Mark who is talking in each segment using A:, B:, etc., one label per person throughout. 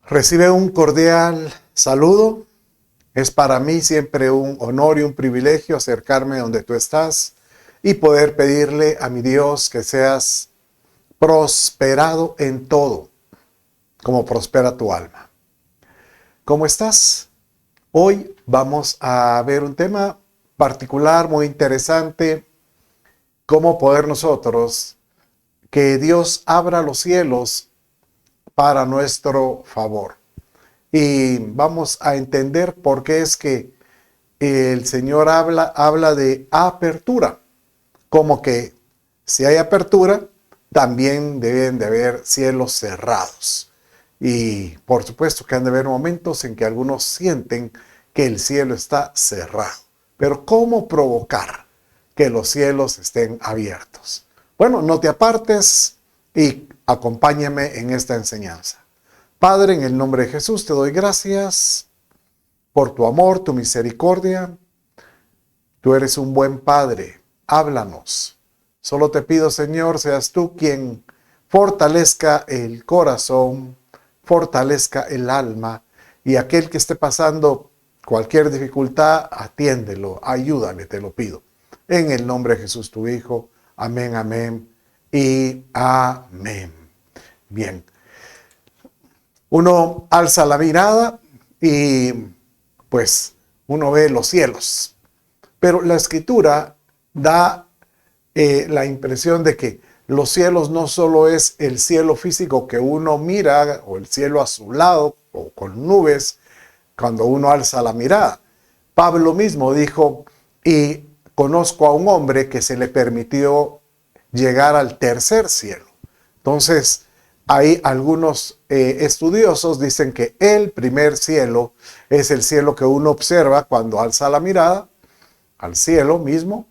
A: Recibe un cordial saludo. Es para mí siempre un honor y un privilegio acercarme donde tú estás y poder pedirle a mi Dios que seas prosperado en todo, como prospera tu alma. ¿Cómo estás? Hoy vamos a ver un tema particular, muy interesante, cómo poder nosotros que Dios abra los cielos para nuestro favor. Y vamos a entender por qué es que el Señor habla de apertura, como que si hay apertura, también deben de haber cielos cerrados. Y por supuesto que han de haber momentos en que algunos sienten que el cielo está cerrado. Pero ¿cómo provocar que los cielos estén abiertos? Bueno, no te apartes y acompáñame en esta enseñanza. Padre, en el nombre de Jesús te doy gracias por tu amor, tu misericordia. Tú eres un buen Padre. Háblanos. Solo te pido, Señor, seas tú quien fortalezca el corazón, fortalezca el alma, y aquel que esté pasando cualquier dificultad, atiéndelo, ayúdale, te lo pido. En el nombre de Jesús, tu Hijo. Amén, amén y amén. Bien. Uno alza la mirada y pues uno ve los cielos. Pero la escritura da la impresión de que los cielos no solo es el cielo físico que uno mira o el cielo azulado o con nubes cuando uno alza la mirada. Pablo mismo dijo, y conozco a un hombre que se le permitió llegar al tercer cielo. Entonces, hay algunos estudiosos dicen que el primer cielo es el cielo que uno observa cuando alza la mirada al cielo mismo.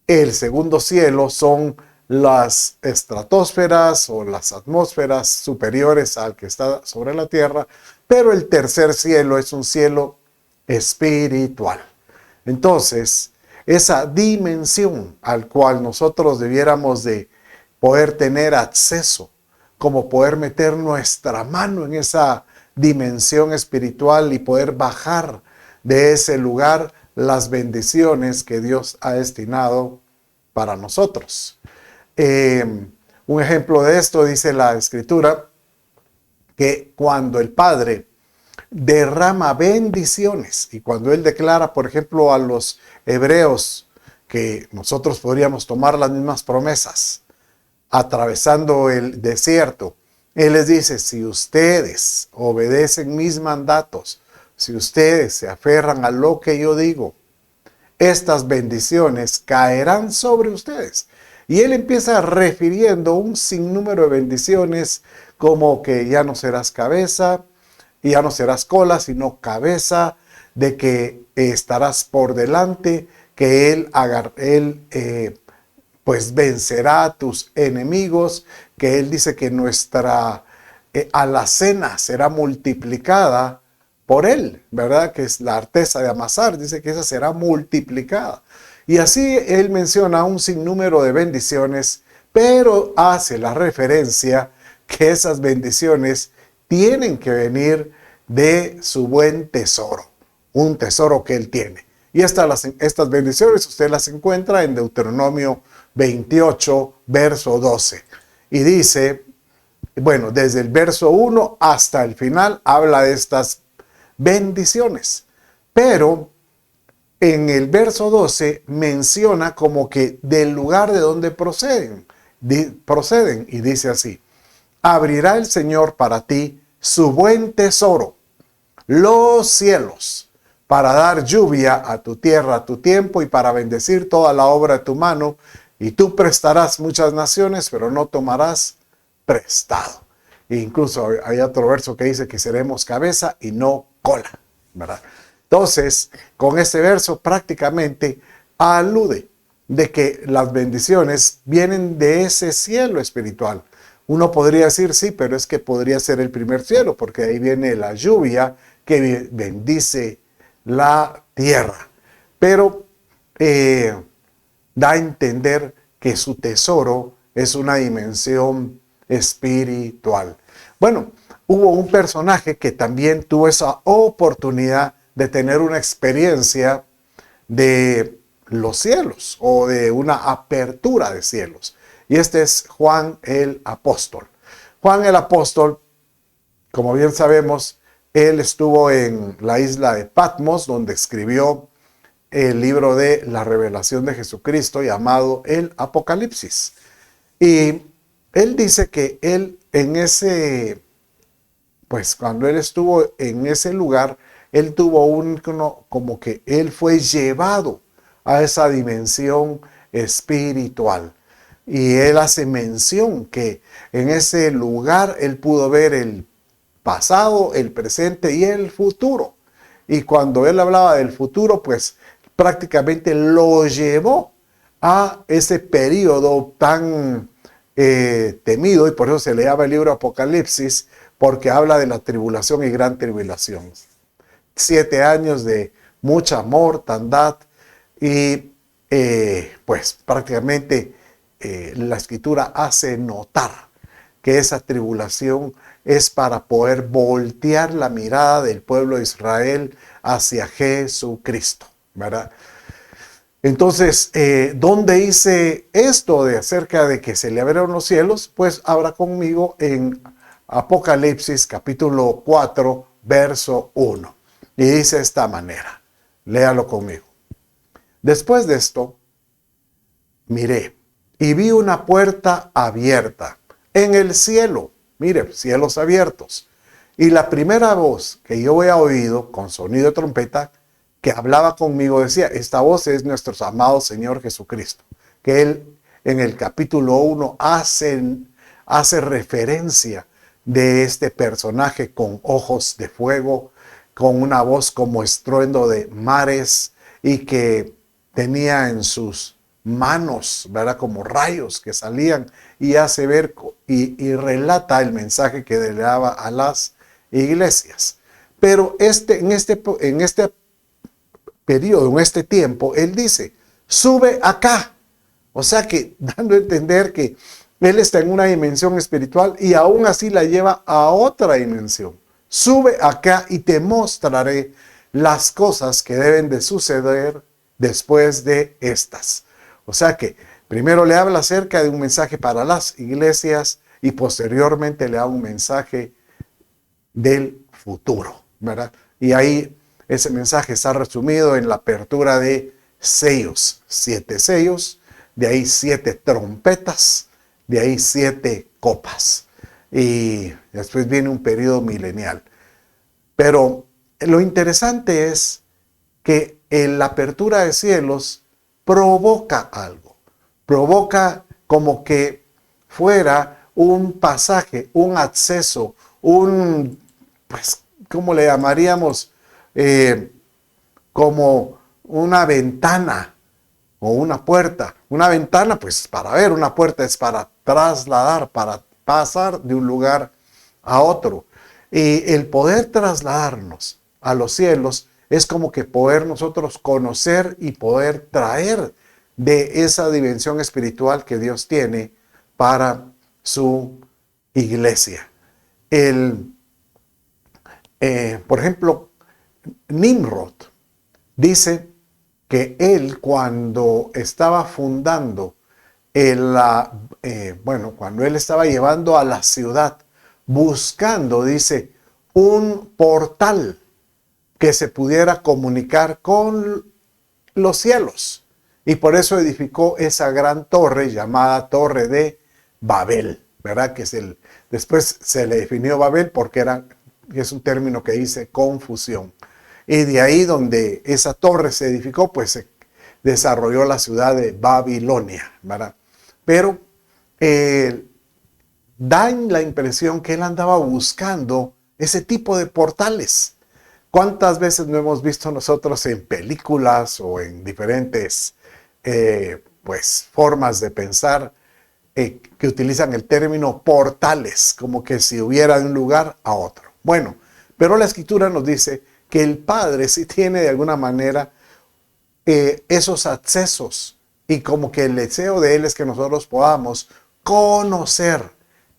A: El segundo cielo son las estratosferas o las atmósferas superiores al que está sobre la tierra, pero el tercer cielo es un cielo espiritual. Entonces, esa dimensión al cual nosotros debiéramos de poder tener acceso, como poder meter nuestra mano en esa dimensión espiritual y poder bajar de ese lugar las bendiciones que Dios ha destinado para nosotros. Un ejemplo de esto dice la Escritura, que cuando el Padre derrama bendiciones y cuando Él declara, por ejemplo, a los hebreos que nosotros podríamos tomar las mismas promesas, atravesando el desierto, Él les dice, si ustedes obedecen mis mandatos, si ustedes se aferran a lo que yo digo, estas bendiciones caerán sobre ustedes. Y Él empieza refiriendo un sinnúmero de bendiciones, como que ya no serás cabeza, y ya no serás cola, sino cabeza, de que estarás por delante, que Él pues vencerá a tus enemigos, que Él dice que nuestra alacena será multiplicada por Él, ¿verdad? Que es la arteza de amasar, dice que esa será multiplicada. Y así Él menciona un sinnúmero de bendiciones, pero hace la referencia que esas bendiciones tienen que venir de su buen tesoro, un tesoro que Él tiene. Y estas bendiciones usted las encuentra en Deuteronomio 28, verso 12. Y dice, bueno, desde el verso 1 hasta el final habla de estas bendiciones. Pero en el verso 12 menciona como que del lugar de donde proceden y dice así, abrirá el Señor para ti su buen tesoro, los cielos, para dar lluvia a tu tierra a tu tiempo y para bendecir toda la obra de tu mano, y tú prestarás muchas naciones, pero no tomarás prestado. E incluso hay otro verso que dice que seremos cabeza y no cola, ¿verdad? Entonces, con este verso prácticamente alude de que las bendiciones vienen de ese cielo espiritual. Uno podría decir, sí, pero es que podría ser el primer cielo, porque ahí viene la lluvia que bendice la tierra. Pero da a entender que su tesoro es una dimensión espiritual. Bueno, hubo un personaje que también tuvo esa oportunidad de tener una experiencia de los cielos o de una apertura de cielos. Y este es Juan el Apóstol. Juan el Apóstol, como bien sabemos, él estuvo en la isla de Patmos, donde escribió el libro de la revelación de Jesucristo llamado el Apocalipsis. Y él dice que él cuando él estuvo en ese lugar, él tuvo como que él fue llevado a esa dimensión espiritual. Y él hace mención que en ese lugar él pudo ver el pasado, el presente y el futuro. Y cuando él hablaba del futuro, pues prácticamente lo llevó a ese periodo tan temido, y por eso se le llama el libro Apocalipsis, porque habla de la tribulación y gran tribulación. 7 años de mucha mortandad y pues prácticamente la escritura hace notar que esa tribulación es para poder voltear la mirada del pueblo de Israel hacia Jesucristo, ¿verdad? Entonces, ¿dónde dice esto de acerca de que se le abrieron los cielos? Pues abra conmigo en Apocalipsis capítulo 4, verso 1. Y dice de esta manera, léalo conmigo. Después de esto, miré y vi una puerta abierta en el cielo. Mire, cielos abiertos. Y la primera voz que yo había oído con sonido de trompeta que hablaba conmigo decía, esta voz es nuestro amado Señor Jesucristo. Que él en el capítulo 1 hace referencia de este personaje con ojos de fuego, con una voz como estruendo de mares y que tenía en sus manos, ¿verdad? Como rayos que salían y hace ver y relata el mensaje que le daba a las iglesias. Pero en este periodo, en este tiempo, él dice, sube acá. O sea que dando a entender que él está en una dimensión espiritual y aún así la lleva a otra dimensión. Sube acá y te mostraré las cosas que deben de suceder después de estas. O sea que primero le habla acerca de un mensaje para las iglesias y posteriormente le da un mensaje del futuro, ¿verdad? Y ahí ese mensaje está resumido en la apertura de sellos, 7 sellos, de ahí 7 trompetas, de ahí 7 copas. Y después viene un periodo milenial. Pero lo interesante es que en la apertura de cielos provoca algo. Provoca como que fuera un pasaje, un acceso, pues, ¿cómo le llamaríamos? Como una ventana o una puerta. Una ventana, pues para ver, una puerta es para trasladar, para pasar de un lugar a otro. Y el poder trasladarnos a los cielos es como que poder nosotros conocer y poder traer de esa dimensión espiritual que Dios tiene para su iglesia. Por ejemplo, Nimrod dice que él cuando estaba fundando, cuando él estaba llevando a la ciudad, buscando, dice, un portal que se pudiera comunicar con los cielos. Y por eso edificó esa gran torre llamada Torre de Babel, ¿verdad? Después se le definió Babel porque es un término que dice confusión. Y de ahí donde esa torre se edificó, pues se desarrolló la ciudad de Babilonia, ¿verdad? Pero dan la impresión que él andaba buscando ese tipo de portales. ¿Cuántas veces no hemos visto nosotros en películas o en diferentes formas de pensar que utilizan el término portales, como que si hubiera de un lugar a otro? Bueno, pero la escritura nos dice que el Padre sí tiene de alguna manera esos accesos y como que el deseo de Él es que nosotros podamos conocer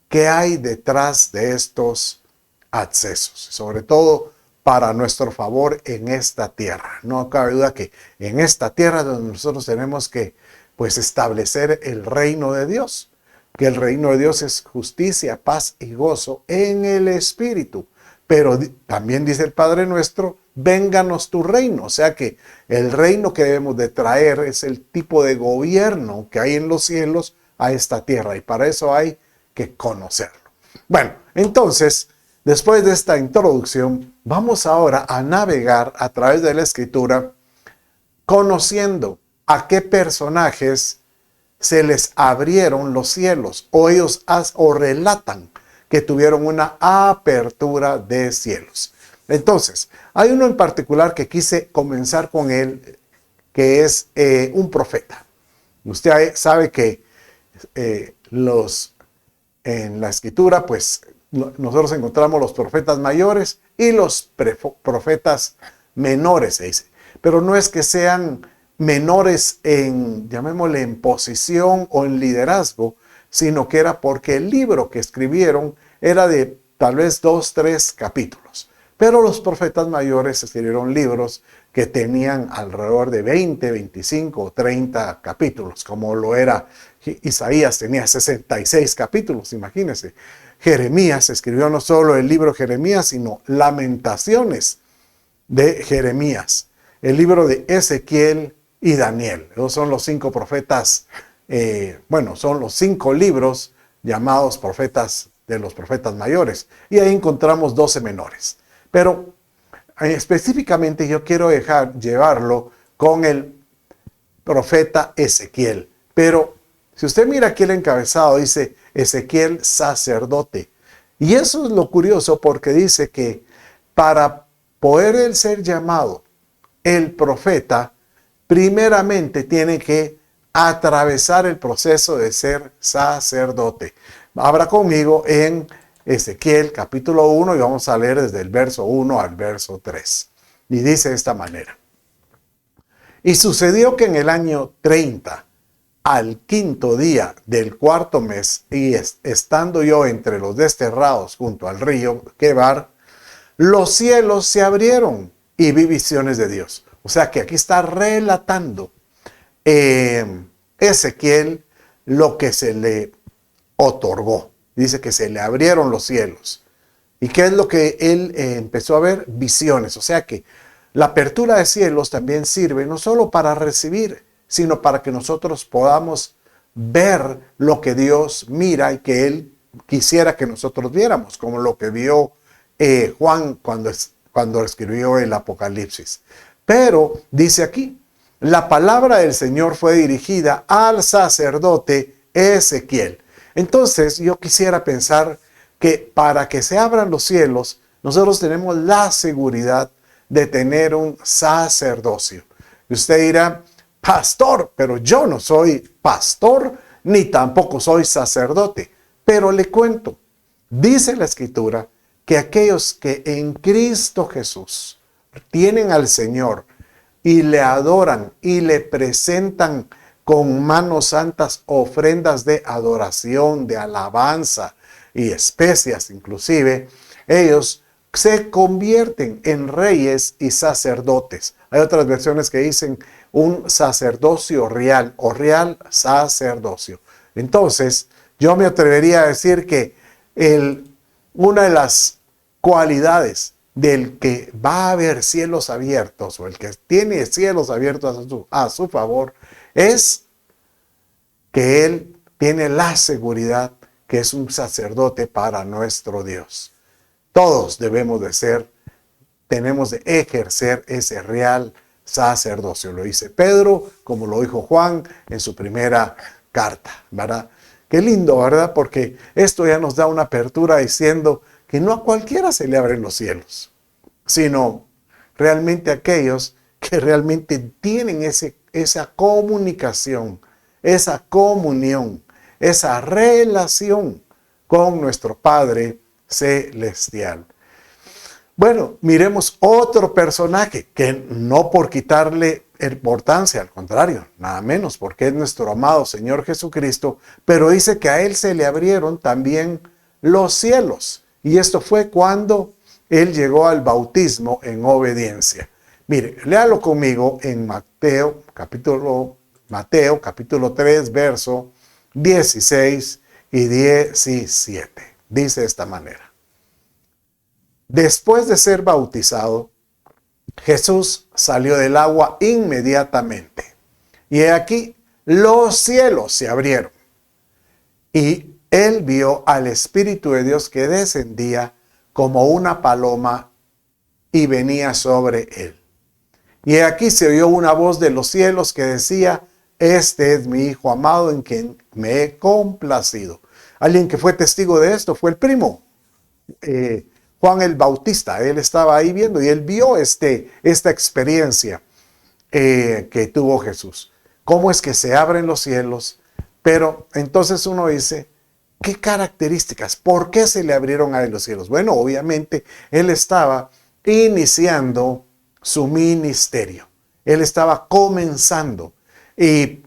A: qué hay detrás de estos accesos, sobre todo para nuestro favor en esta tierra. No cabe duda que en esta tierra donde nosotros tenemos que pues establecer el reino de Dios, que el reino de Dios es justicia, paz y gozo en el Espíritu. Pero también dice el Padre nuestro, vénganos tu reino. O sea que el reino que debemos de traer es el tipo de gobierno que hay en los cielos a esta tierra. Y para eso hay que conocerlo. Bueno, entonces, después de esta introducción, vamos ahora a navegar a través de la Escritura, conociendo a qué personajes se les abrieron los cielos, o ellos o relatan que tuvieron una apertura de cielos. Entonces, hay uno en particular que quise comenzar con él, que es un profeta. Usted sabe que en la Escritura, pues nosotros encontramos los profetas mayores y los profetas menores, se dice. Pero no es que sean menores llamémosle, en posición o en liderazgo, sino que era porque el libro que escribieron era de tal vez 2, 3 capítulos. Pero los profetas mayores escribieron libros que tenían alrededor de 20, 25 o 30 capítulos, como lo era Isaías, tenía 66 capítulos, imagínense. Jeremías escribió no solo el libro Jeremías, sino Lamentaciones de Jeremías, el libro de Ezequiel y Daniel. Esos son los 5 profetas, son los 5 libros llamados profetas de los profetas mayores. Y ahí encontramos 12 menores. Pero específicamente yo quiero llevarlo con el profeta Ezequiel. Pero si usted mira aquí el encabezado, dice Ezequiel sacerdote. Y eso es lo curioso, porque dice que para poder él ser llamado el profeta, primeramente tiene que atravesar el proceso de ser sacerdote. Abra conmigo en Ezequiel capítulo 1 y vamos a leer desde el verso 1 al verso 3. Y dice de esta manera: Y sucedió que en el año 30, al 5.º día del 4.º mes, y estando yo entre los desterrados junto al río Quebar, los cielos se abrieron y vi visiones de Dios. O sea que aquí está relatando Ezequiel lo que se le otorgó. Dice que se le abrieron los cielos. ¿Y qué es lo que él empezó a ver? Visiones. O sea que la apertura de cielos también sirve no solo para recibir, sino para que nosotros podamos ver lo que Dios mira y que Él quisiera que nosotros viéramos, como lo que vio Juan cuando escribió el Apocalipsis. Pero dice aquí, la palabra del Señor fue dirigida al sacerdote Ezequiel. Entonces yo quisiera pensar que para que se abran los cielos, nosotros tenemos la seguridad de tener un sacerdocio. Y usted dirá, pastor, pero yo no soy pastor, ni tampoco soy sacerdote. Pero le cuento, dice la Escritura que aquellos que en Cristo Jesús tienen al Señor y le adoran y le presentan con manos santas ofrendas de adoración, de alabanza y especias inclusive, ellos se convierten en reyes y sacerdotes. Hay otras versiones que dicen un sacerdocio real o real sacerdocio. Entonces, yo me atrevería a decir que una de las cualidades del que va a haber cielos abiertos, o el que tiene cielos abiertos a su favor, es que él tiene la seguridad que es un sacerdote para nuestro Dios. Todos debemos tenemos de ejercer ese real sacerdocio. Lo dice Pedro, como lo dijo Juan en su primera carta, ¿verdad? Qué lindo, ¿verdad? Porque esto ya nos da una apertura diciendo que no a cualquiera se le abren los cielos, sino realmente a aquellos que realmente tienen esa comunicación, esa comunión, esa relación con nuestro Padre celestial. Bueno, miremos otro personaje que no por quitarle importancia, al contrario, nada menos, porque es nuestro amado Señor Jesucristo, pero dice que a él se le abrieron también los cielos. Y esto fue cuando él llegó al bautismo en obediencia. Mire, léalo conmigo en Mateo capítulo 3, verso 16 y 17. Dice de esta manera. Después de ser bautizado, Jesús salió del agua inmediatamente. Y he aquí, los cielos se abrieron. Y él vio al Espíritu de Dios que descendía como una paloma y venía sobre él. Y he aquí se oyó una voz de los cielos que decía, este es mi Hijo amado en quien me he complacido. Alguien que fue testigo de esto fue el primo, Juan el Bautista. Él estaba ahí viendo y él vio esta experiencia que tuvo Jesús. Cómo es que se abren los cielos. Pero entonces uno dice, ¿qué características? ¿Por qué se le abrieron a él los cielos? Bueno, obviamente él estaba iniciando su ministerio. Él estaba comenzando. Y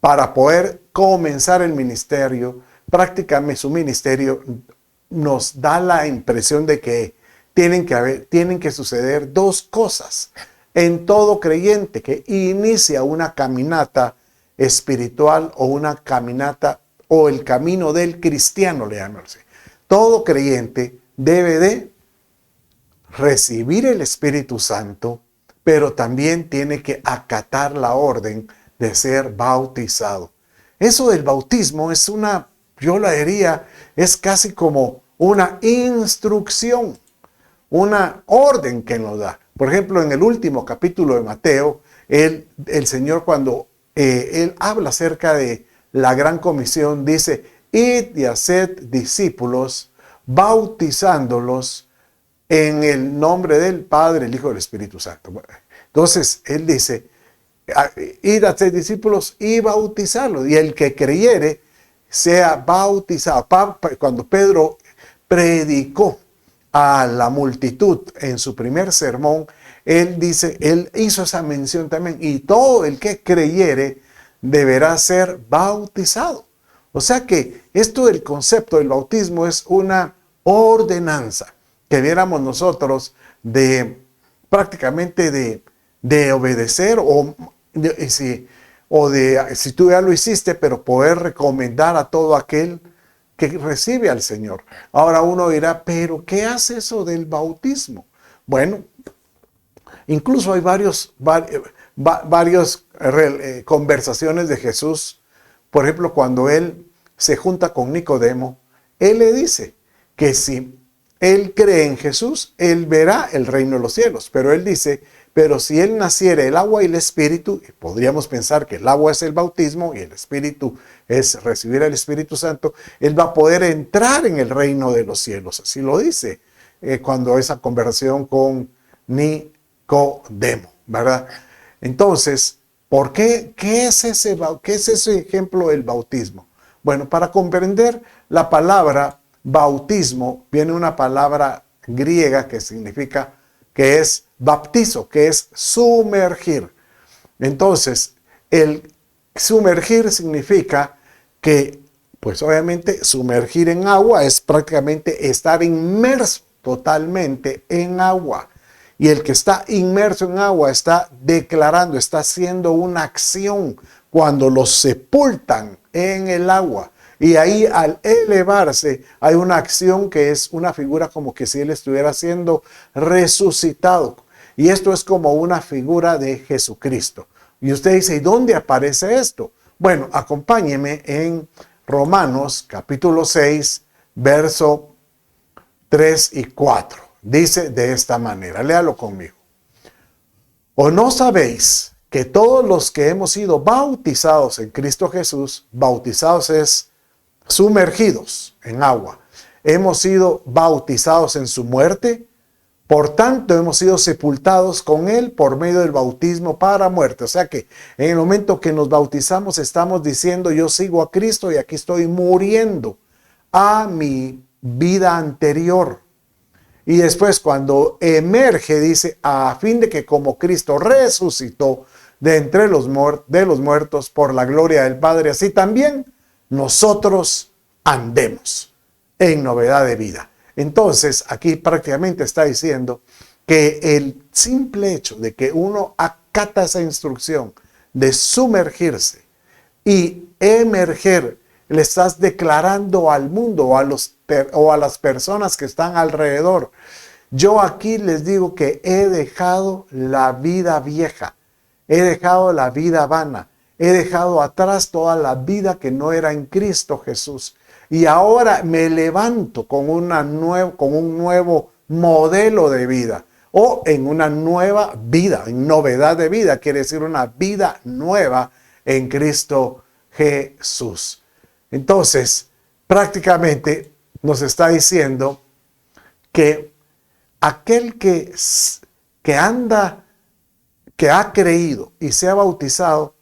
A: para poder comenzar el ministerio, prácticamente su ministerio nos da la impresión de que tienen que suceder dos cosas en todo creyente que inicia una caminata espiritual o una caminata o el camino del cristiano, le llaman así. Todo creyente debe de recibir el Espíritu Santo, pero también tiene que acatar la orden de ser bautizado. Eso del bautismo es yo la diría, es casi como una instrucción, una orden que nos da. Por ejemplo, en el último capítulo de Mateo, el Señor cuando él habla acerca de la gran comisión, dice, id y haced discípulos, bautizándolos en el nombre del Padre, el Hijo y el Espíritu Santo. Entonces, él dice, id a hacer discípulos y bautizarlos. Y el que creyere sea bautizado. Cuando Pedro predicó a la multitud en su primer sermón, él hizo esa mención también. Y todo el que creyere deberá ser bautizado. O sea que esto del concepto del bautismo es una ordenanza que viéramos nosotros prácticamente de obedecer si tú ya lo hiciste, pero poder recomendar a todo aquel que recibe al Señor. Ahora uno dirá, pero ¿qué hace eso del bautismo? Bueno, incluso hay varias conversaciones de Jesús. Por ejemplo, cuando él se junta con Nicodemo, él le dice que si él cree en Jesús, él verá el reino de los cielos. Pero él dice, pero si él naciere el agua y el espíritu, podríamos pensar que el agua es el bautismo y el espíritu es recibir al Espíritu Santo, él va a poder entrar en el reino de los cielos. Así lo dice cuando esa conversación con Nicodemo, ¿verdad? Entonces, ¿por qué? ¿Qué es ese ejemplo del bautismo? Bueno, para comprender la palabra bautismo, viene una palabra griega que significa, que es baptizo, que es sumergir. Entonces, el sumergir significa que, pues obviamente, sumergir en agua es prácticamente estar inmerso totalmente en agua. Y el que está inmerso en agua está declarando, está haciendo una acción cuando los sepultan en el agua. Y ahí al elevarse hay una acción que es una figura como que si él estuviera siendo resucitado. Y esto es como una figura de Jesucristo. Y usted dice, ¿y dónde aparece esto? Bueno, acompáñeme en Romanos capítulo 6, verso 3 y 4. Dice de esta manera, léalo conmigo. ¿O no sabéis que todos los que hemos sido bautizados en Cristo Jesús, bautizados es sumergidos en agua, hemos sido bautizados en su muerte? Por tanto, hemos sido sepultados con él por medio del bautismo para muerte. O sea que en el momento que nos bautizamos estamos diciendo, yo sigo a Cristo y aquí estoy muriendo a mi vida anterior. Y después cuando emerge, dice, a fin de que como Cristo resucitó de entre los muertos por la gloria del Padre, así también nosotros andemos en novedad de vida. Entonces, aquí prácticamente está diciendo que el simple hecho de que uno acata esa instrucción de sumergirse y emerger, le estás declarando al mundo o a las personas que están alrededor: yo aquí les digo que he dejado la vida vieja, he dejado la vida vana, he dejado atrás toda la vida que no era en Cristo Jesús. Y ahora me levanto con un nuevo modelo de vida, o en una nueva vida, en novedad de vida, quiere decir una vida nueva en Cristo Jesús. Entonces, prácticamente nos está diciendo que aquel que ha creído y se ha bautizado,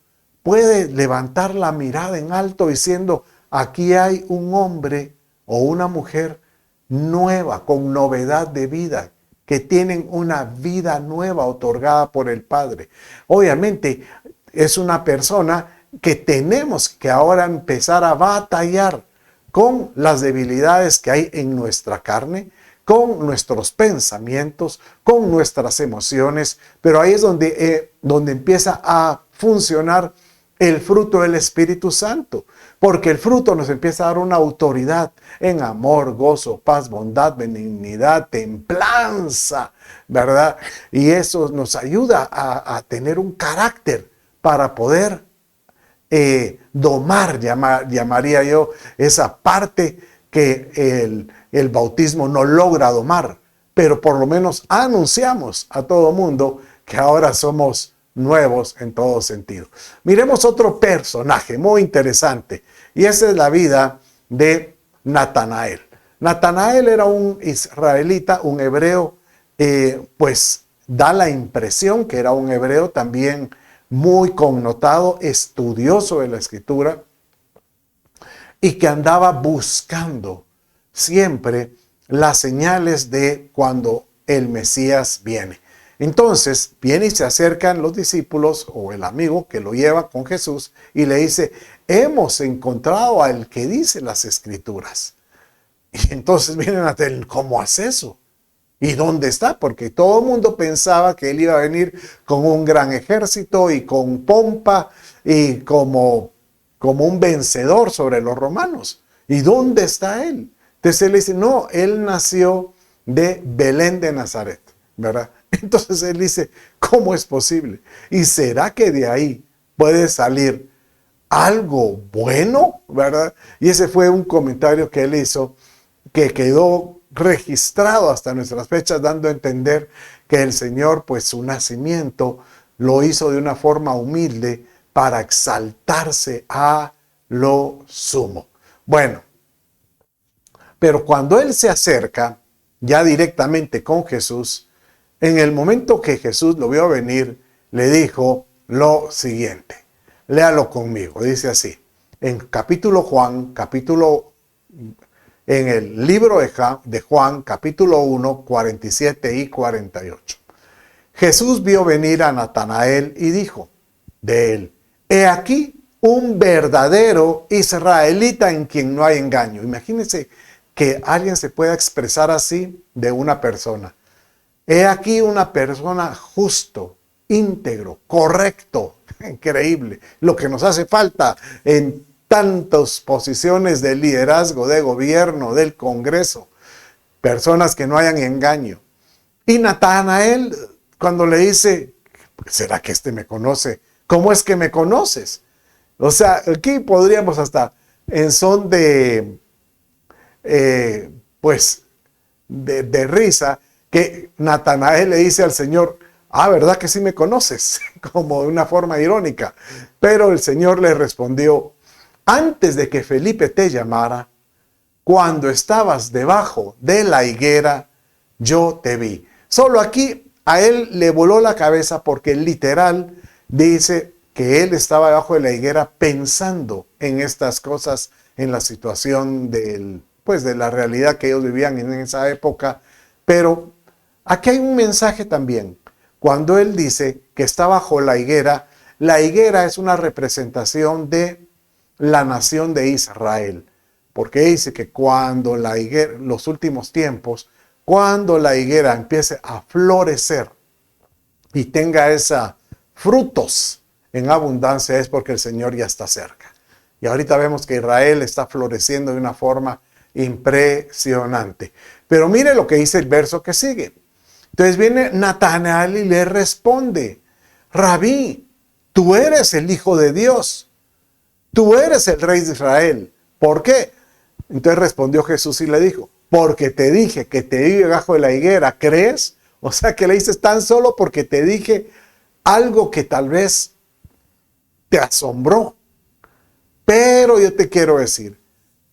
A: puede levantar la mirada en alto diciendo: aquí hay un hombre o una mujer nueva, con novedad de vida, que tienen una vida nueva otorgada por el Padre. Obviamente es una persona que tenemos que ahora empezar a batallar con las debilidades que hay en nuestra carne, con nuestros pensamientos, con nuestras emociones, pero ahí es donde empieza a funcionar el fruto del Espíritu Santo, porque el fruto nos empieza a dar una autoridad en amor, gozo, paz, bondad, benignidad, templanza, ¿verdad? Y eso nos ayuda a tener un carácter para poder domar, llamaría yo, esa parte que el bautismo no logra domar, pero por lo menos anunciamos a todo mundo que ahora somos nuevos en todo sentido. Miremos otro personaje muy interesante, y esa es la vida de Natanael. Natanael era un israelita, un hebreo, pues da la impresión que era un hebreo también muy connotado, estudioso de la Escritura, y que andaba buscando siempre las señales de cuando el Mesías viene. Entonces viene y se acercan los discípulos o el amigo que lo lleva con Jesús y le dice: hemos encontrado al que dice las Escrituras. Y entonces vienen a decir: ¿cómo hace eso? ¿Y dónde está? Porque todo el mundo pensaba que él iba a venir con un gran ejército y con pompa y como un vencedor sobre los romanos. ¿Y dónde está él? Entonces él dice: no, él nació de Belén de Nazaret, ¿verdad? Entonces él dice: ¿cómo es posible? ¿Y será que de ahí puede salir algo bueno, verdad? Y ese fue un comentario que él hizo, que quedó registrado hasta nuestras fechas, dando a entender que el Señor, pues su nacimiento lo hizo de una forma humilde para exaltarse a lo sumo. Bueno, pero cuando él se acerca ya directamente con Jesús, en el momento que Jesús lo vio venir, le dijo lo siguiente. Léalo conmigo, dice así, en en el libro de Juan, capítulo 1, 47 y 48. Jesús vio venir a Natanael y dijo de él: he aquí un verdadero israelita en quien no hay engaño. Imagínense que alguien se pueda expresar así de una persona. He aquí una persona justo, íntegro, correcto. Increíble. Lo que nos hace falta en tantas posiciones de liderazgo, de gobierno, del Congreso. Personas que no hayan engaño. Y Natanael, cuando le dice: ¿será que este me conoce? ¿Cómo es que me conoces? O sea, aquí podríamos hasta en son de risa, que Natanael le dice al Señor: ¿verdad que sí me conoces? Como de una forma irónica. Pero el Señor le respondió: antes de que Felipe te llamara, cuando estabas debajo de la higuera, yo te vi. Solo aquí a él le voló la cabeza, porque literal dice que él estaba debajo de la higuera pensando en estas cosas, en la situación de la realidad que ellos vivían en esa época. Pero aquí hay un mensaje también. Cuando él dice que está bajo la higuera es una representación de la nación de Israel. porque dice que cuando la higuera, los últimos tiempos, cuando la higuera empiece a florecer y tenga esos frutos en abundancia, es porque el Señor ya está cerca. Y ahorita vemos que Israel está floreciendo de una forma impresionante. Pero mire lo que dice el verso que sigue. Entonces viene Natanael y le responde: Rabí, tú eres el Hijo de Dios, tú eres el Rey de Israel. ¿Por qué? Entonces respondió Jesús y le dijo: porque te dije que te vi debajo de la higuera, ¿crees? O sea que le dices tan solo porque te dije algo que tal vez te asombró. Pero yo te quiero decir,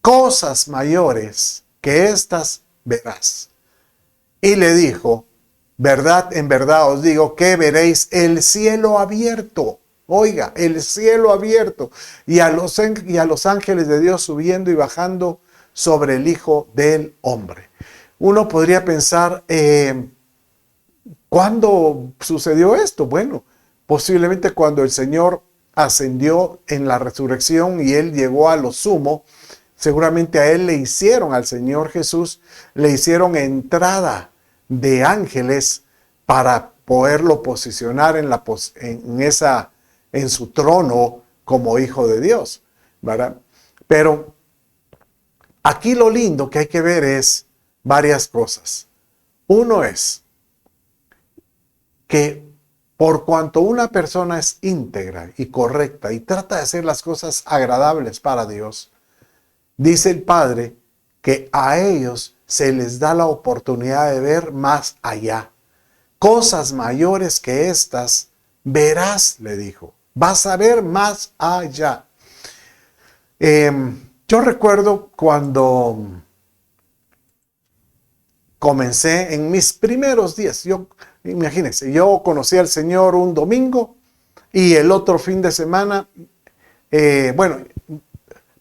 A: cosas mayores que estas verás. Y le dijo: verdad, en verdad os digo que veréis el cielo abierto. Oiga, el cielo abierto. Y a los ángeles de Dios subiendo y bajando sobre el Hijo del Hombre. Uno podría pensar, ¿cuándo sucedió esto? Bueno, posiblemente cuando el Señor ascendió en la resurrección y Él llegó a lo sumo, seguramente a Él le hicieron, al Señor Jesús, le hicieron entrada de ángeles para poderlo posicionar en su trono como Hijo de Dios, ¿verdad? Pero aquí lo lindo que hay que ver es varias cosas. Uno es que por cuanto una persona es íntegra y correcta y trata de hacer las cosas agradables para Dios, dice el Padre que a ellos se les da la oportunidad de ver más allá. Cosas mayores que estas verás, le dijo. Vas a ver más allá. Yo recuerdo cuando comencé en mis primeros días. Imagínense, yo conocí al Señor un domingo y el otro fin de semana,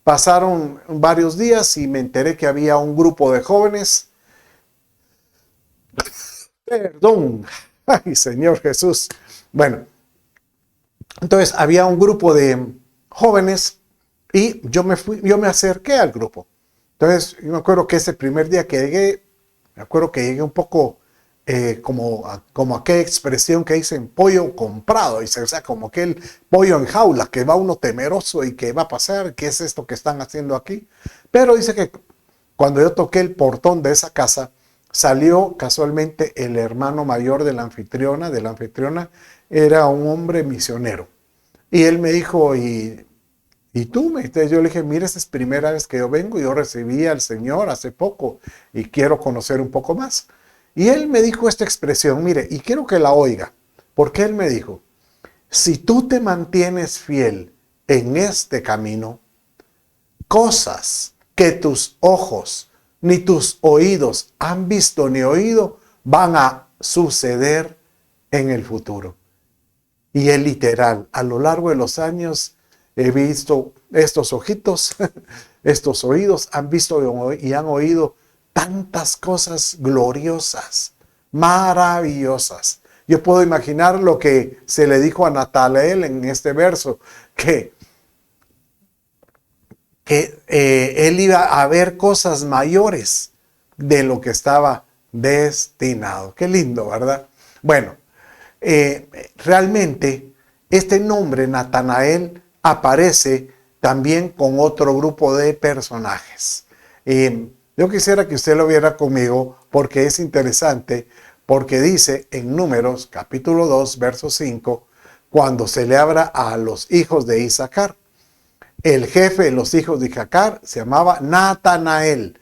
A: pasaron varios días y me enteré que había un grupo de jóvenes. Perdón, ay Señor Jesús. Bueno, entonces había un grupo de jóvenes y yo me acerqué al grupo. Entonces yo me acuerdo que ese primer día que llegué, un poco como aquella expresión que dicen pollo comprado, o sea, como aquel pollo en jaula que va uno temeroso y que va a pasar, ¿qué es esto que están haciendo aquí? Pero dice que cuando yo toqué el portón de esa casa, salió casualmente el hermano mayor de la anfitriona. Era un hombre misionero. Y él me dijo, ¿y tú? Entonces yo le dije, mira, esta es primera vez que yo vengo, yo recibí al Señor hace poco y quiero conocer un poco más. Y él me dijo esta expresión, mire, y quiero que la oiga, porque él me dijo, si tú te mantienes fiel en este camino, cosas que tus ojos ni tus oídos han visto ni oído van a suceder en el futuro. Y es literal, a lo largo de los años he visto estos ojitos, estos oídos han visto y han oído tantas cosas gloriosas, maravillosas. Yo puedo imaginar lo que se le dijo a Natanael en este verso, que él iba a ver cosas mayores de lo que estaba destinado. Qué lindo, ¿verdad? Bueno, realmente este nombre Natanael aparece también con otro grupo de personajes. Yo quisiera que usted lo viera conmigo porque es interesante, porque dice en Números capítulo 2, verso 5, cuando se le habla a los hijos de Isaacar. El jefe de los hijos de Isaacar se llamaba Natanael.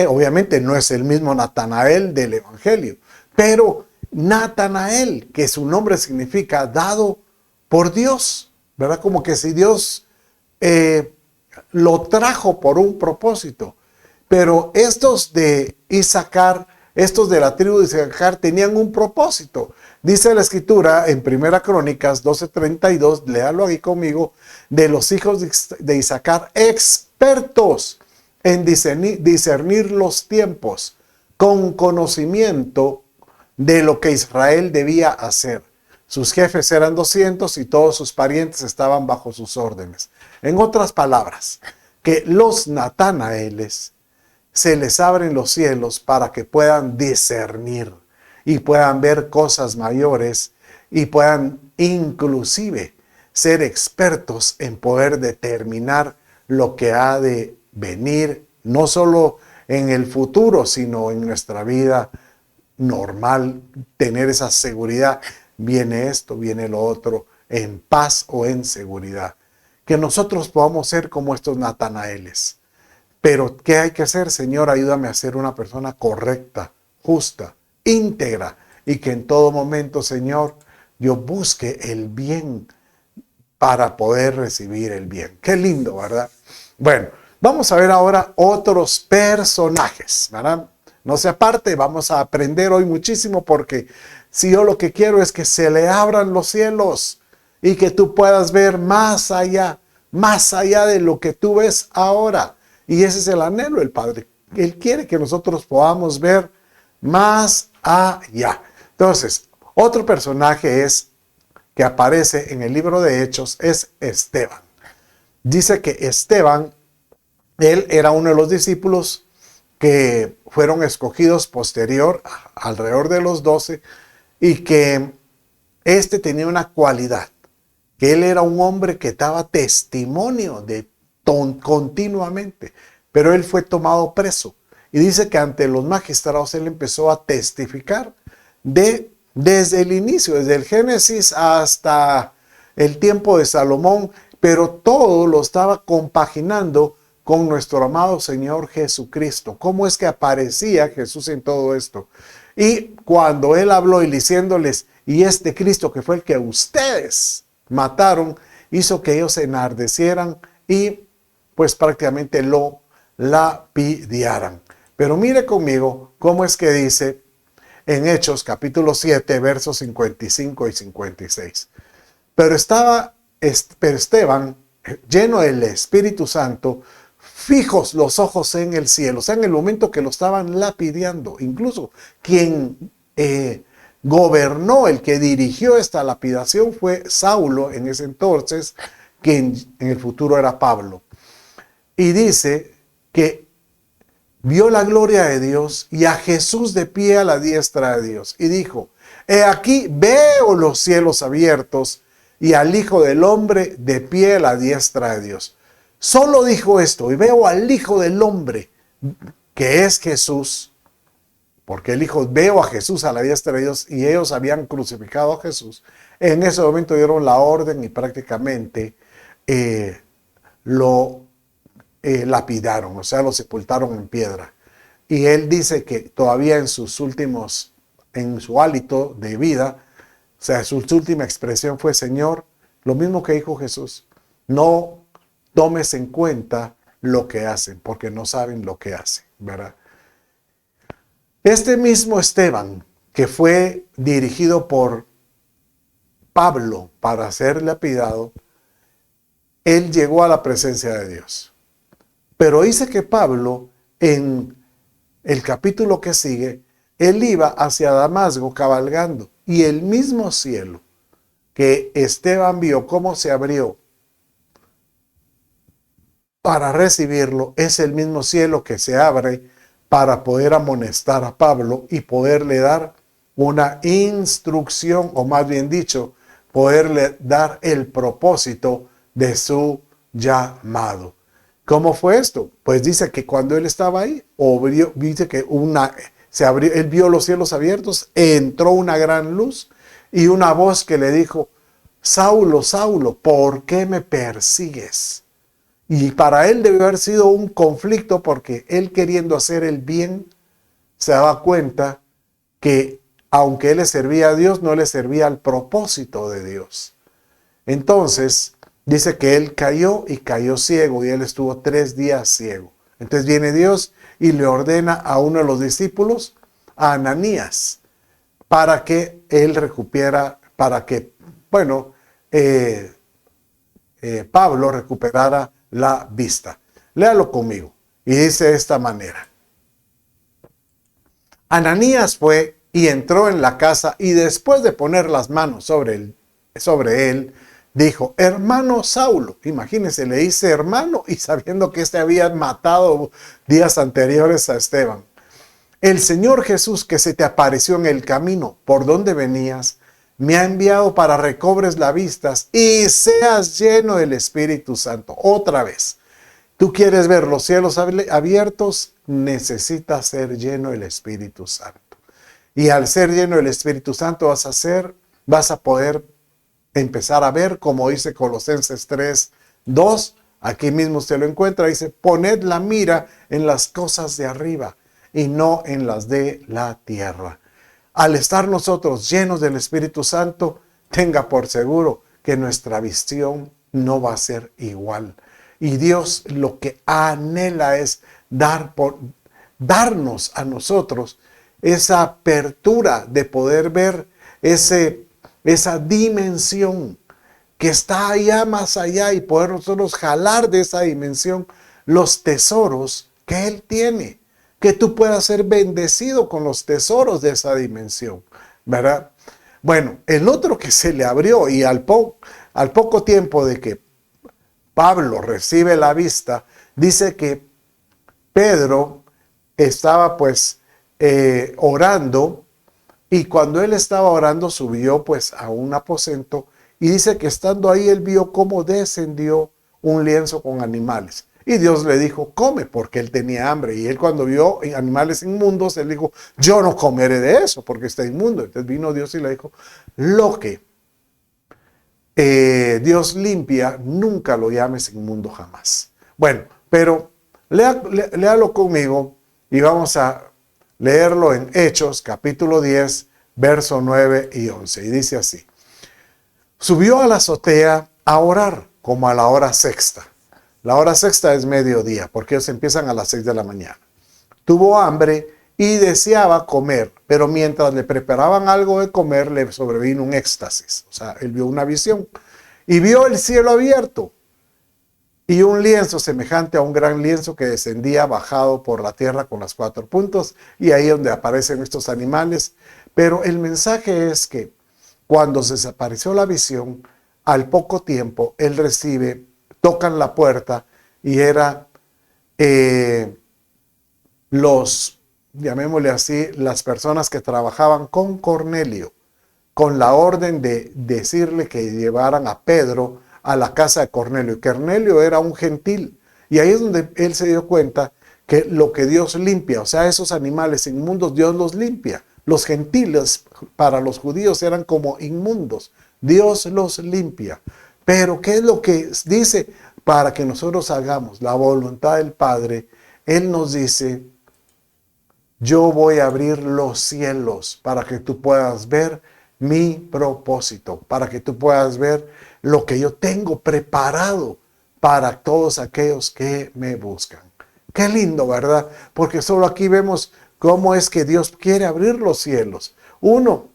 A: Obviamente no es el mismo Natanael del Evangelio, pero Natanael, que su nombre significa dado por Dios, ¿verdad? Como que si Dios lo trajo por un propósito. Pero estos de Isaacar, estos de la tribu de Isaacar tenían un propósito. Dice la escritura en 1 Crónicas 12:32, léalo ahí conmigo, de los hijos de Isaacar, expertos en discernir los tiempos, con conocimiento de lo que Israel debía hacer. Sus jefes eran 200 y todos sus parientes estaban bajo sus órdenes. En otras palabras, que los Natanaeles se les abren los cielos para que puedan discernir y puedan ver cosas mayores y puedan inclusive ser expertos en poder determinar lo que ha de venir, no solo en el futuro, sino en nuestra vida normal, tener esa seguridad. Viene esto, viene lo otro, en paz o en seguridad. Que nosotros podamos ser como estos Natanaeles. Pero, ¿qué hay que hacer? Señor, ayúdame a ser una persona correcta, justa, íntegra, y que en todo momento, Señor, yo busque el bien para poder recibir el bien. Qué lindo, ¿verdad? Bueno, vamos a ver ahora otros personajes, ¿verdad? No se aparte, vamos a aprender hoy muchísimo, porque si yo lo que quiero es que se le abran los cielos y que tú puedas ver más allá de lo que tú ves ahora. Y ese es el anhelo del Padre. Él quiere que nosotros podamos ver más allá. Entonces, otro personaje que aparece en el libro de Hechos es Esteban. Dice que Esteban, él era uno de los discípulos que fueron escogidos posterior, alrededor de los 12, y que tenía una cualidad, que él era un hombre que daba testimonio continuamente, pero él fue tomado preso. Y dice que ante los magistrados él empezó a testificar desde el inicio, desde el Génesis hasta el tiempo de Salomón, pero todo lo estaba compaginando con nuestro amado Señor Jesucristo. ¿Cómo es que aparecía Jesús en todo esto? Y cuando él habló y diciéndoles, y este Cristo que fue el que ustedes mataron, hizo que ellos se enardecieran y pues prácticamente lo lapidaran. Pero mire conmigo cómo es que dice en Hechos capítulo 7, versos 55 y 56. Pero Esteban, lleno del Espíritu Santo, fijos los ojos en el cielo. O sea, en el momento que lo estaban lapidando, incluso quien gobernó, el que dirigió esta lapidación fue Saulo en ese entonces, quien en el futuro era Pablo. Y dice que vio la gloria de Dios y a Jesús de pie a la diestra de Dios. Y dijo, he aquí veo los cielos abiertos y al Hijo del Hombre de pie a la diestra de Dios. Solo dijo esto, y veo al Hijo del Hombre, que es Jesús, porque veo a Jesús a la diestra de Dios, y ellos habían crucificado a Jesús. En ese momento dieron la orden y prácticamente lo lapidaron, o sea, lo sepultaron en piedra. Y él dice que todavía en su hálito de vida, o sea, su última expresión fue, Señor, lo mismo que dijo Jesús, no tomes en cuenta lo que hacen, porque no saben lo que hacen, ¿verdad? Este mismo Esteban, que fue dirigido por Pablo para ser lapidado, él llegó a la presencia de Dios. Pero dice que Pablo, en el capítulo que sigue, él iba hacia Damasco cabalgando, y el mismo cielo que Esteban vio cómo se abrió para recibirlo, es el mismo cielo que se abre para poder amonestar a Pablo y poderle dar una instrucción, o más bien dicho, poderle dar el propósito de su llamado. ¿Cómo fue esto? Pues dice que cuando él estaba ahí, dice que se abrió, él vio los cielos abiertos, entró una gran luz y una voz que le dijo, Saulo, Saulo, ¿por qué me persigues? Y para él debe haber sido un conflicto, porque él, queriendo hacer el bien, se daba cuenta que aunque él le servía a Dios, no le servía al propósito de Dios. Entonces dice que él cayó ciego, y él estuvo 3 días ciego. Entonces viene Dios y le ordena a uno de los discípulos, a Ananías, para que él Pablo recuperara la vista. Léalo conmigo. Y dice de esta manera. Ananías fue y entró en la casa, y después de poner las manos sobre él, dijo, hermano Saulo. Imagínense, le dice hermano y sabiendo que este había matado días anteriores a Esteban. El Señor Jesús que se te apareció en el camino por donde venías, me ha enviado para recobres la vista y seas lleno del Espíritu Santo. Otra vez, tú quieres ver los cielos abiertos, necesitas ser lleno del Espíritu Santo. Y al ser lleno del Espíritu Santo vas a poder empezar a ver, como dice Colosenses 3:2, aquí mismo usted lo encuentra, dice, poned la mira en las cosas de arriba y no en las de la tierra. Al estar nosotros llenos del Espíritu Santo, tenga por seguro que nuestra visión no va a ser igual. Y Dios lo que anhela es darnos a nosotros esa apertura de poder ver esa dimensión que está allá más allá y poder nosotros jalar de esa dimensión los tesoros que Él tiene. Que tú puedas ser bendecido con los tesoros de esa dimensión, ¿verdad? Bueno, el otro que se le abrió y al poco tiempo de que Pablo recibe la vista, dice que Pedro estaba pues orando, y cuando él estaba orando subió pues a un aposento y dice que estando ahí él vio cómo descendió un lienzo con animales. Y Dios le dijo, come, porque él tenía hambre. Y él cuando vio animales inmundos, él dijo, yo no comeré de eso, porque está inmundo. Entonces vino Dios y le dijo, lo que Dios limpia, nunca lo llames inmundo jamás. Bueno, pero léalo conmigo y vamos a leerlo en Hechos, capítulo 10, verso 9 y 11. Y dice así, subió a la azotea a orar como a la hora sexta. La hora sexta es mediodía, porque ellos empiezan a las 6 de la mañana. Tuvo hambre y deseaba comer, pero mientras le preparaban algo de comer, le sobrevino un éxtasis. O sea, él vio una visión y vio el cielo abierto y un lienzo semejante a un gran lienzo que descendía bajado por la tierra con las 4 puntos, y ahí es donde aparecen estos animales. Pero el mensaje es que cuando se desapareció la visión, al poco tiempo él tocan la puerta y era llamémosle así, las personas que trabajaban con Cornelio, con la orden de decirle que llevaran a Pedro a la casa de Cornelio. Y Cornelio era un gentil, y ahí es donde él se dio cuenta que lo que Dios limpia, o sea, esos animales inmundos, Dios los limpia. Los gentiles para los judíos eran como inmundos, Dios los limpia. Pero ¿qué es lo que dice? Para que nosotros hagamos la voluntad del Padre, Él nos dice, yo voy a abrir los cielos para que tú puedas ver mi propósito, para que tú puedas ver lo que yo tengo preparado para todos aquellos que me buscan. Qué lindo, ¿verdad? Porque solo aquí vemos cómo es que Dios quiere abrir los cielos. Uno,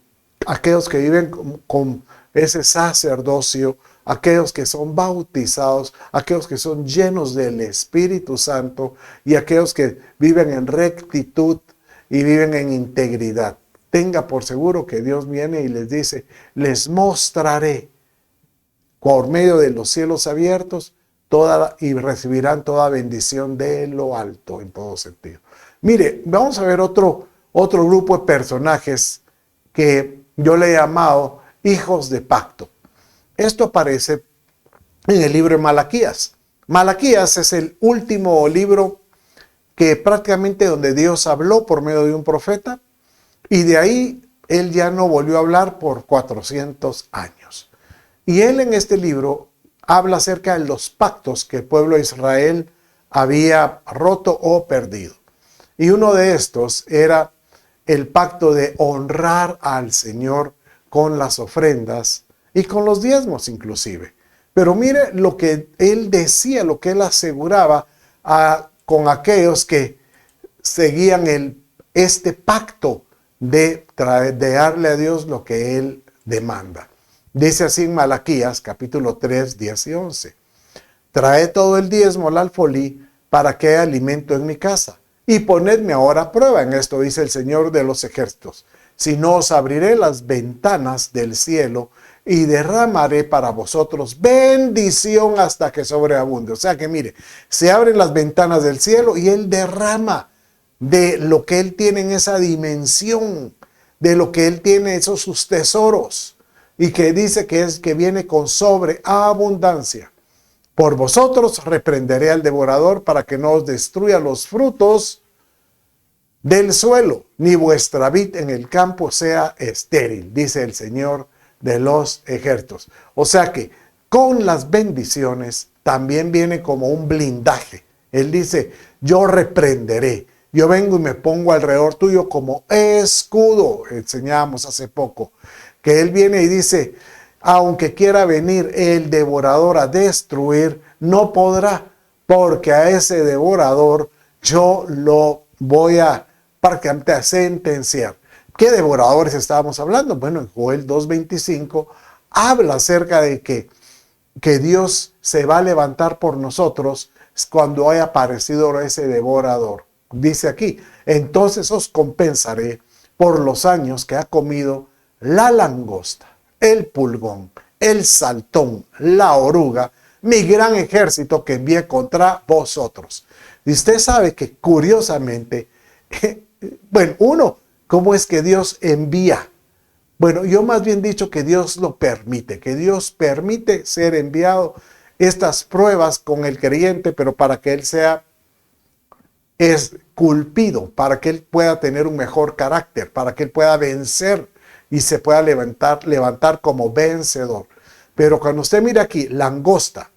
A: aquellos que viven con ese sacerdocio, aquellos que son bautizados, aquellos que son llenos del Espíritu Santo y aquellos que viven en rectitud y viven en integridad. Tenga por seguro que Dios viene y les dice, les mostraré por medio de los cielos abiertos y recibirán toda bendición de lo alto en todo sentido. Mire, vamos a ver otro grupo de personajes que yo le he llamado hijos de pacto. Esto aparece en el libro de Malaquías. Malaquías es el último libro que prácticamente donde Dios habló por medio de un profeta, y de ahí él ya no volvió a hablar por 400 años. Y él en este libro habla acerca de los pactos que el pueblo de Israel había roto o perdido. Y uno de estos era el pacto de honrar al Señor con las ofrendas y con los diezmos inclusive. Pero mire lo que él decía, lo que él aseguraba con aquellos que seguían este pacto de darle a Dios lo que él demanda. Dice así en Malaquías capítulo 3, 10 y 11. Trae todo el diezmo al alfolí para que haya alimento en mi casa. Y ponedme ahora a prueba en esto, dice el Señor de los ejércitos. Si no os abriré las ventanas del cielo y derramaré para vosotros bendición hasta que sobreabunde. O sea que mire, se abren las ventanas del cielo y Él derrama de lo que Él tiene en esa dimensión, de lo que Él tiene, esos sus tesoros, y que dice que es que viene con sobreabundancia. Por vosotros reprenderé al devorador para que no os destruya los frutos del suelo, ni vuestra vid en el campo sea estéril, dice el Señor de los ejércitos. O sea que con las bendiciones también viene como un blindaje. Él dice, yo reprenderé. Yo vengo y me pongo alrededor tuyo como escudo. Enseñamos hace poco que Él viene y dice, aunque quiera venir el devorador a destruir, no podrá, porque a ese devorador yo lo voy a prácticamente a sentenciar. ¿Qué devoradores estábamos hablando? Bueno, en Joel 2:25 habla acerca de que Dios se va a levantar por nosotros cuando haya aparecido ese devorador. Dice aquí, entonces os compensaré por los años que ha comido la langosta, el pulgón, el saltón, la oruga, mi gran ejército que envié contra vosotros. Y usted sabe que curiosamente, bueno, ¿cómo es que Dios envía? Bueno, yo más bien dicho que Dios lo permite, que Dios permite ser enviado estas pruebas con el creyente, pero para que él sea esculpido, para que él pueda tener un mejor carácter, para que él pueda vencer y se pueda levantar como vencedor. Pero cuando usted mira aquí, langosta,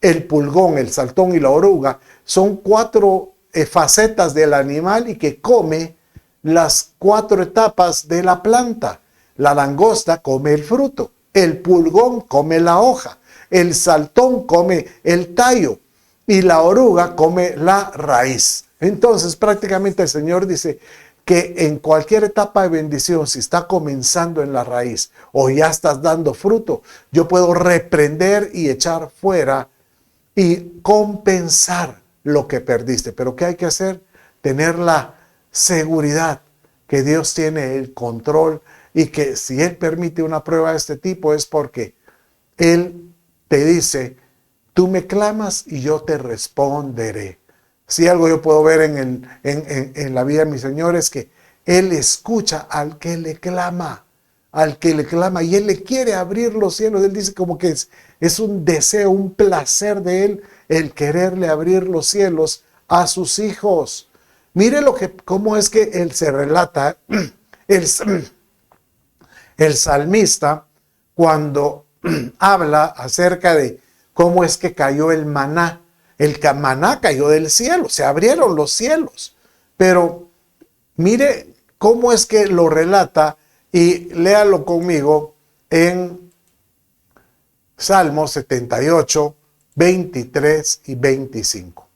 A: el pulgón, el saltón y la oruga, son 4 facetas del animal y que come las 4 etapas de la planta. La langosta come el fruto, el pulgón come la hoja, el saltón come el tallo y la oruga come la raíz. Entonces prácticamente el Señor dice que en cualquier etapa de bendición, si está comenzando en la raíz o ya estás dando fruto, yo puedo reprender y echar fuera y compensar lo que perdiste. Pero ¿qué hay que hacer? Tener la seguridad que Dios tiene el control y que si Él permite una prueba de este tipo es porque Él te dice, tú me clamas y yo te responderé. Si algo yo puedo ver en la vida de mi Señor es que Él escucha al que le clama, y Él le quiere abrir los cielos. Él dice como que es un deseo, un placer de Él el quererle abrir los cielos a sus hijos. Mire cómo es que Él se relata, el salmista, cuando habla acerca de cómo es que cayó el maná. El maná cayó del cielo, se abrieron los cielos. Pero mire cómo es que lo relata y léalo conmigo en Salmos 78, 23 y 25.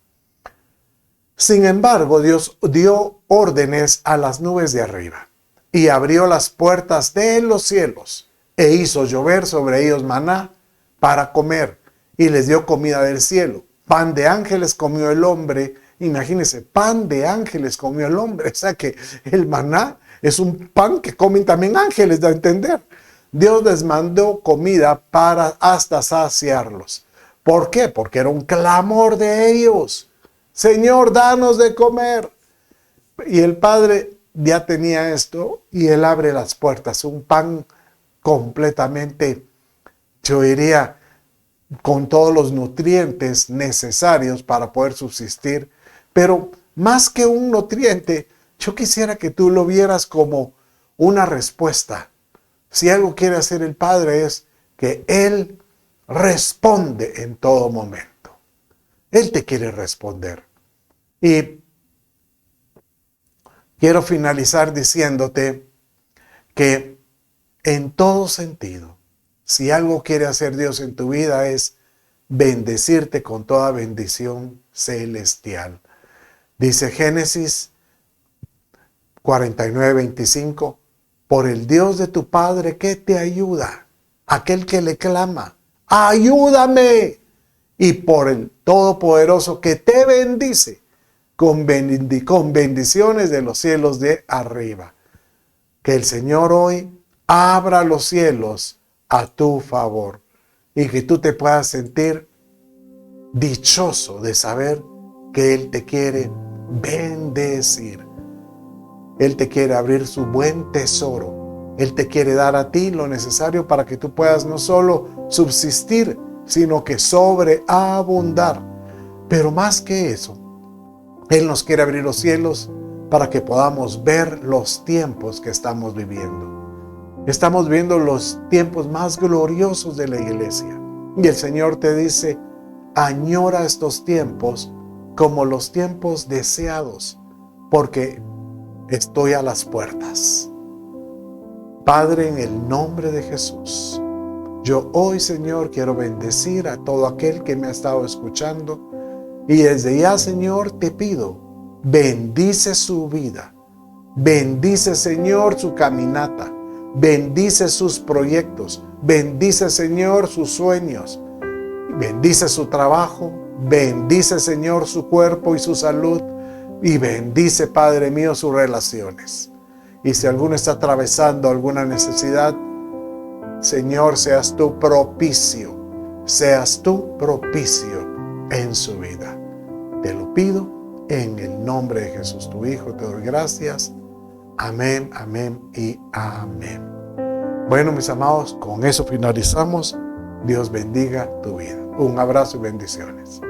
A: Sin embargo, Dios dio órdenes a las nubes de arriba y abrió las puertas de los cielos e hizo llover sobre ellos maná para comer y les dio comida del cielo. Pan de ángeles comió el hombre. Imagínense, pan de ángeles comió el hombre. O sea que el maná es un pan que comen también ángeles, da a entender. Dios les mandó comida para hasta saciarlos. ¿Por qué? Porque era un clamor de ellos. Señor, danos de comer. Y el Padre ya tenía esto y Él abre las puertas. Un pan completamente, yo diría, con todos los nutrientes necesarios para poder subsistir. Pero más que un nutriente, yo quisiera que tú lo vieras como una respuesta. Si algo quiere hacer el Padre es que Él responde en todo momento. Él te quiere responder. Y quiero finalizar diciéndote que en todo sentido, si algo quiere hacer Dios en tu vida es bendecirte con toda bendición celestial. Dice Génesis 49:25, por el Dios de tu Padre que te ayuda, aquel que le clama, ayúdame, y por el Todopoderoso que te bendice con bendiciones de los cielos de arriba. Que el Señor hoy abra los cielos a tu favor y que tú te puedas sentir dichoso de saber que Él te quiere bendecir. Él te quiere abrir su buen tesoro. Él te quiere dar a ti lo necesario para que tú puedas no solo subsistir, sino que sobreabundar. Pero más que eso, Él nos quiere abrir los cielos para que podamos ver los tiempos que estamos viviendo. Estamos viendo los tiempos más gloriosos de la iglesia. Y el Señor te dice, añora estos tiempos como los tiempos deseados, porque estoy a las puertas. Padre, en el nombre de Jesús, yo hoy, Señor, quiero bendecir a todo aquel que me ha estado escuchando. Y desde ya, Señor, te pido, bendice su vida. Bendice, Señor, su caminata. Bendice sus proyectos. Bendice, Señor, sus sueños. Bendice su trabajo. Bendice, Señor, su cuerpo y su salud. Y bendice, Padre mío, sus relaciones. Y si alguno está atravesando alguna necesidad, Señor, seas tú propicio. Seas tú propicio en su vida. Te lo pido en el nombre de Jesús, tu Hijo. Te doy gracias. Amén, amén y amén. Bueno, mis amados, con eso finalizamos. Dios bendiga tu vida. Un abrazo y bendiciones.